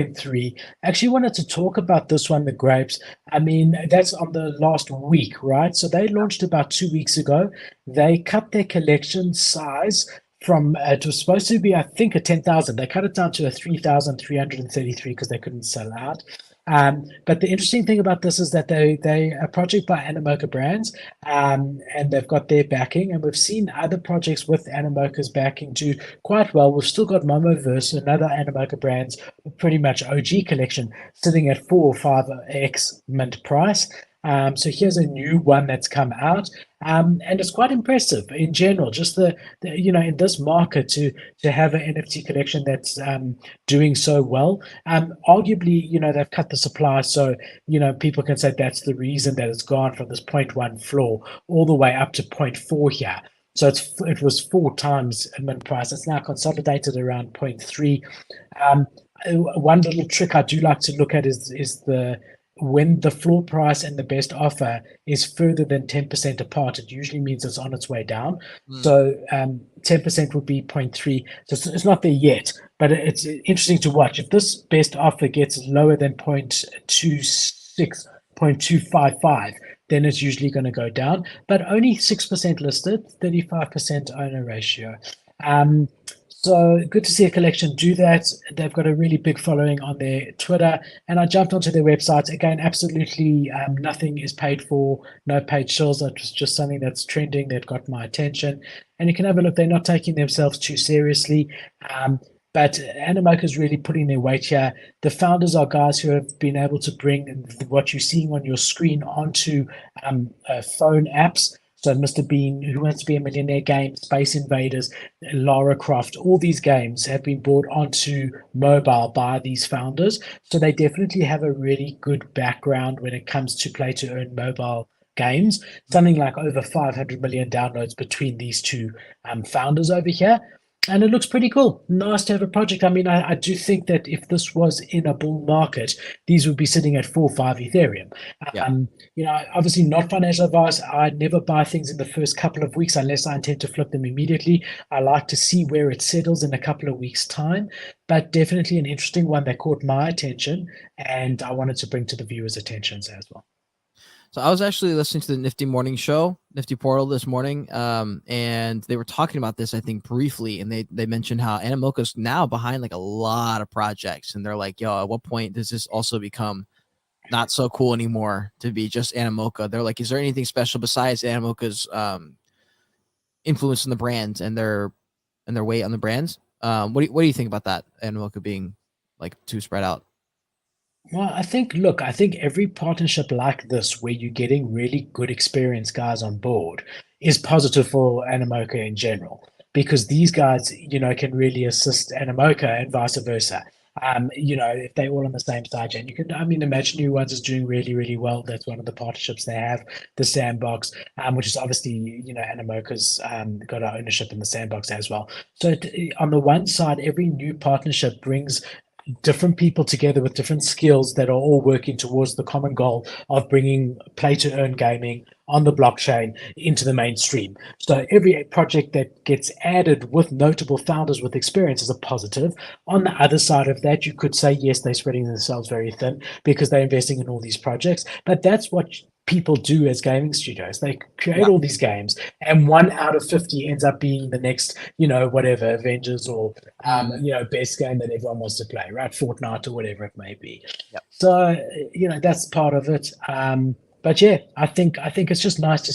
0.3. Actually wanted to talk about this one, the grapes. I mean, that's on the last week, right? So they launched about 2 weeks ago. They cut their collection size from it was supposed to be, I think, a 10,000. They cut it down to a 3,333 because they couldn't sell out. But the interesting thing about this is that they a project by Animoca Brands, and they've got their backing, and we've seen other projects with Animoca's backing do quite well. We've still got Momoverse, another Animoca Brands, pretty much OG collection, sitting at 4 or 5x mint price. So here's a new one that's come out, and it's quite impressive in general. Just in this market to have an NFT collection that's doing so well. Arguably, they've cut the supply, so people can say that's the reason that it's gone from this point 0.1 floor all the way up to point 0.4 here. So it was 4 times mint price. It's now consolidated around 0.3. One little trick I do like to look at is the when the floor price and the best offer is further than 10% apart, it usually means it's on its way down. Mm. So 10% would be zero point 0.3. So it's not there yet, but it's interesting to watch. If this best offer gets lower than 0.26, 0.255, then it's usually going to go down. But only 6% listed, 35% owner ratio. Um, so good to see a collection do that. They've got a really big following on their Twitter, and I jumped onto their website again. Absolutely, nothing is paid for, no paid shills. That was just something that's trending that got my attention, and you can have a look. They're not taking themselves too seriously, but Animoca is really putting their weight here. The founders are guys who have been able to bring what you're seeing on your screen onto phone apps. So Mr. Bean, Who Wants to Be a Millionaire game, Space Invaders, Lara Croft, all these games have been brought onto mobile by these founders. So they definitely have a really good background when it comes to play to earn mobile games. Something like over 500 million downloads between these two founders over here. And it looks pretty cool. Nice to have a project. I mean, I do think that if this was in a bull market, these would be sitting at 4 or 5 Ethereum. Yeah. Obviously not financial advice. I never buy things in the first couple of weeks unless I intend to flip them immediately. I like to see where it settles in a couple of weeks' time, but definitely an interesting one that caught my attention, and I wanted to bring to the viewers' attentions as well. So I was actually listening to the Nifty Morning Show, Nifty Portal this morning, and they were talking about this, I think, briefly, and they mentioned how Animoca's now behind like a lot of projects, and they're like, yo, at what point does this also become not so cool anymore to be just Animoca? They're like, is there anything special besides Animoca's influence in the brands and their weight on the brands? What do you think about that? Animoca being like too spread out? Well, I think every partnership like this, where you're getting really good experienced guys on board, is positive for Animoca in general, because these guys, can really assist Animoca and vice versa. If they're all on the same side, and I mean, Imagine New Ones is doing really, really well. That's one of the partnerships they have, the Sandbox, which is obviously, Animoca's got our ownership in the Sandbox as well. So on the one side, every new partnership brings different people together with different skills that are all working towards the common goal of bringing play to earn gaming on the blockchain into the mainstream. So every project that gets added with notable founders with experience is a positive. On the other side of that, you could say, yes, they're spreading themselves very thin because they're investing in all these projects, but that's what people do as gaming studios. They create Yeah. all these games, and 1 out of 50 ends up being the next, whatever, Avengers or Mm, best game that everyone wants to play, right? Fortnite or whatever it may be. yep. So, that's part of it. But yeah, I think it's just nice to